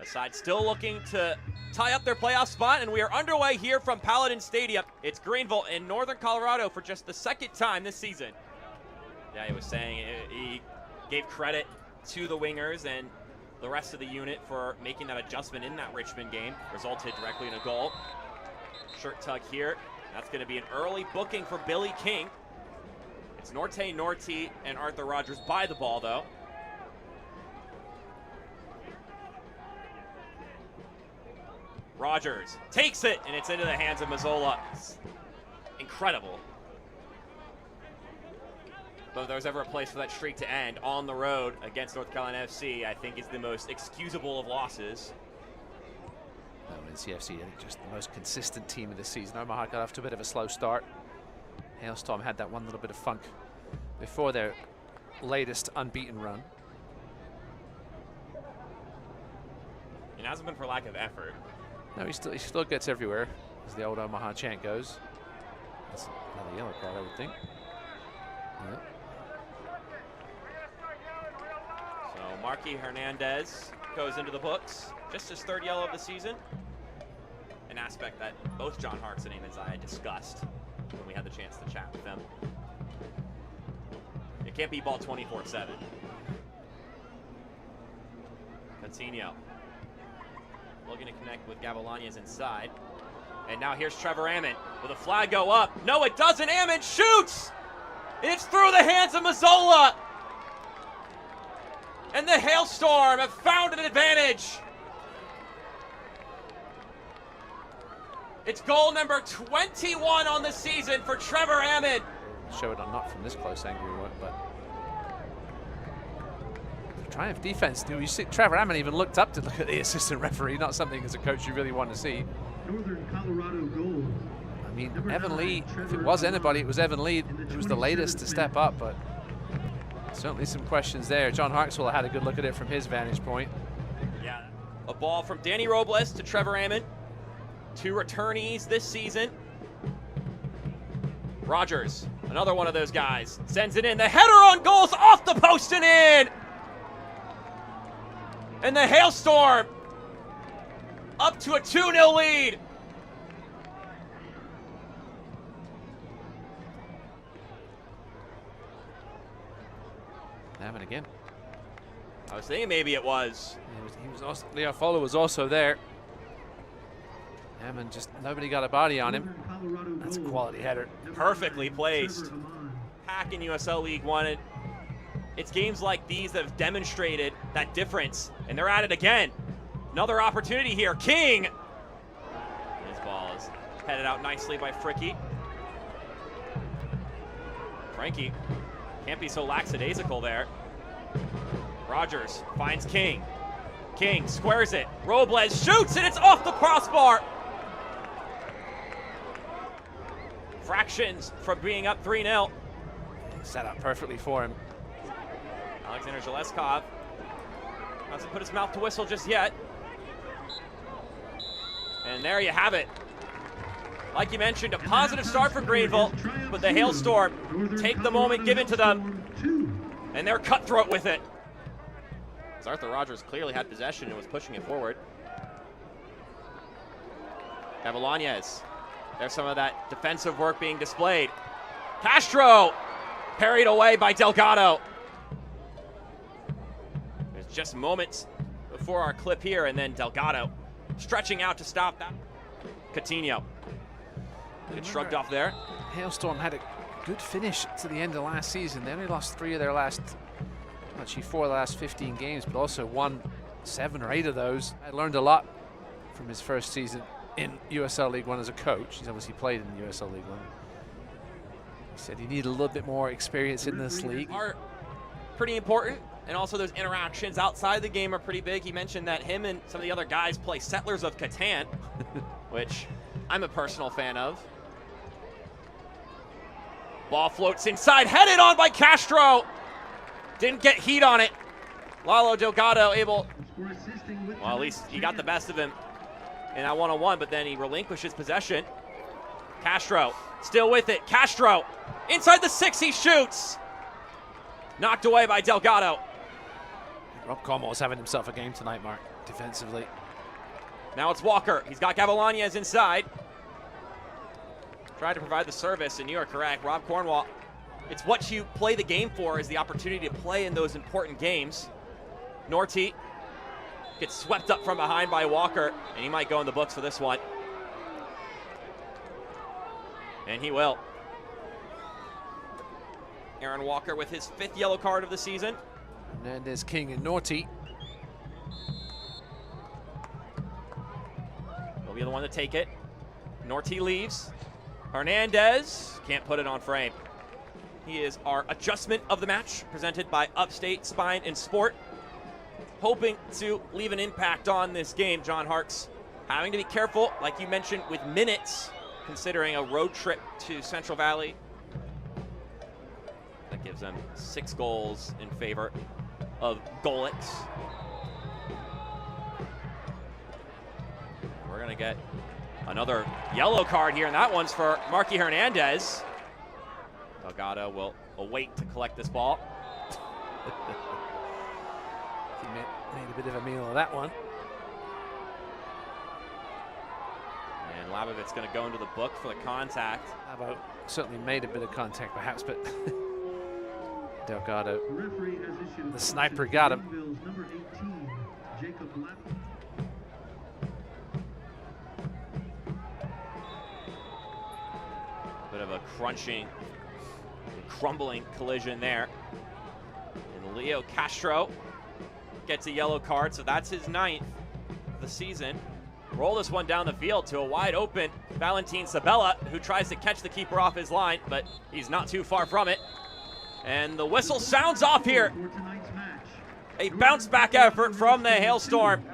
The side still looking to tie up their playoff spot, and we are underway here from Paladin Stadium. It's Greenville in northern Colorado for just the second time this season. Yeah, he was saying he gave credit to the wingers and the rest of the unit for making that adjustment in that Richmond game. Resulted directly in a goal. Shirt tug here. That's going to be an early booking for Billy King. It's Norte Norti and Arthur Rogers by the ball, though. Rogers takes it, and it's into the hands of Mazzola. It's incredible. But if there's ever a place for that streak to end on the road against North Carolina FC, I think is the most excusable of losses. No, NCFC, I think just the most consistent team of the season. Omaha got off to a bit of a slow start. Hailstorm had that one little bit of funk before their latest unbeaten run. It hasn't been for lack of effort. No, he still gets everywhere, as the old Omaha chant goes. That's another yellow card, I would think. Yeah. So Marky Hernandez goes into the books. Just his third yellow of the season. An aspect that both John Harkson and I discussed when we had the chance to chat with them. You can't be ball 24/7. Coutinho looking to connect with Gavilanes inside. And now here's Trevor Ammon. Will the flag go up? No, it doesn't. Ammon shoots! It's through the hands of Mazzola. And the Hailstorm have found an advantage. It's goal number 21 on the season for Trevor Ammon. Show it on not from this close angle, but Triumph defense. You see, Trevor Ammon even looked up to look at the assistant referee. Not something as a coach you really want to see. Northern Colorado goal. I mean, Evan Lee, if it was anybody, it was Evan Lee, who was the latest to step up, but certainly some questions there. John Harkswell had a good look at it from his vantage point. Yeah. A ball from Danny Robles to Trevor Ammon. Two returnees this season. Rogers, another one of those guys, sends it in. The header on goal's off the post and in! And the Hailstorm up to a 2-0 lead. Ammon again. I was thinking maybe it was. He was also, Leo Fowler was also there. Ammon just, nobody got a body on him. That's a quality header. Perfectly placed. Pack in USL League One. It's games like these that have demonstrated that difference, and they're at it again. Another opportunity here. King. His ball is headed out nicely by Fricky. Frankie can't be so lackadaisical there. Rogers finds King. King squares it. Robles shoots, and it's off the crossbar. Fractions from being up 3-0. Set up perfectly for him. Alexander Zheleskov hasn't put his mouth to whistle just yet. And there you have it. Like you mentioned, a positive start for Greenville, but the Hailstorm take the moment given to them, and they're cutthroat with it. As Arthur Rogers clearly had possession and was pushing it forward. Gavilanes. There's some of that defensive work being displayed. Castro parried away by Delgado. There's just moments before our clip here, and then Delgado stretching out to stop that. Coutinho. It shrugged off there. Hailstorm had a good finish to the end of last season. They only lost 3 of their last, actually 4 of the last 15 games, but also won 7 or 8 of those. I learned a lot from his first season in USL League One as a coach. He's obviously played in USL League One. He said he needed a little bit more experience in this league. Are pretty important, and also those interactions outside the game are pretty big. He mentioned that him and some of the other guys play Settlers of Catan, which I'm a personal fan of. Ball floats inside, headed on by Castro. Didn't get heat on it. Lalo Delgado able, well, at least he got the best of him in that one-on-one, but then he relinquishes possession. Castro still with it. Castro inside the 6, he shoots. Knocked away by Delgado. Rob Cornwall's having himself a game tonight, Mark, defensively. Now it's Walker. He's got Gavilanes inside. Tried to provide the service, and you are correct. Rob Cornwall, it's what you play the game for, is the opportunity to play in those important games. Norty gets swept up from behind by Walker, and he might go in the books for this one. And he will. Aaron Walker with his 5th yellow card of the season. Hernandez, King, and Norty. He'll be the one to take it. Norty leaves. Hernandez can't put it on frame. He is our adjustment of the match, presented by Upstate Spine and Sport. Hoping to leave an impact on this game, John Harkes. Having to be careful, like you mentioned, with minutes, considering a road trip to Central Valley. That gives them 6 goals in favor of Golix. We're gonna get another yellow card here, and that one's for Marky Hernandez. Delgado will await to collect this ball. He made a bit of a meal of that one. And Labovit's going to go into the book for the contact. Labo certainly made a bit of contact, perhaps, but Delgado, The referee has issued the sniper got him. Greenville's number 18, Jacob Lapp. Bit of a crunching, crumbling collision there. And Leo Castro gets a yellow card, so that's his 9th of the season. Roll this one down the field to a wide open Valentin Sabella, who tries to catch the keeper off his line, but he's not too far from it. And the whistle sounds off here. For tonight's match, A bounce back effort from the Hailstorm.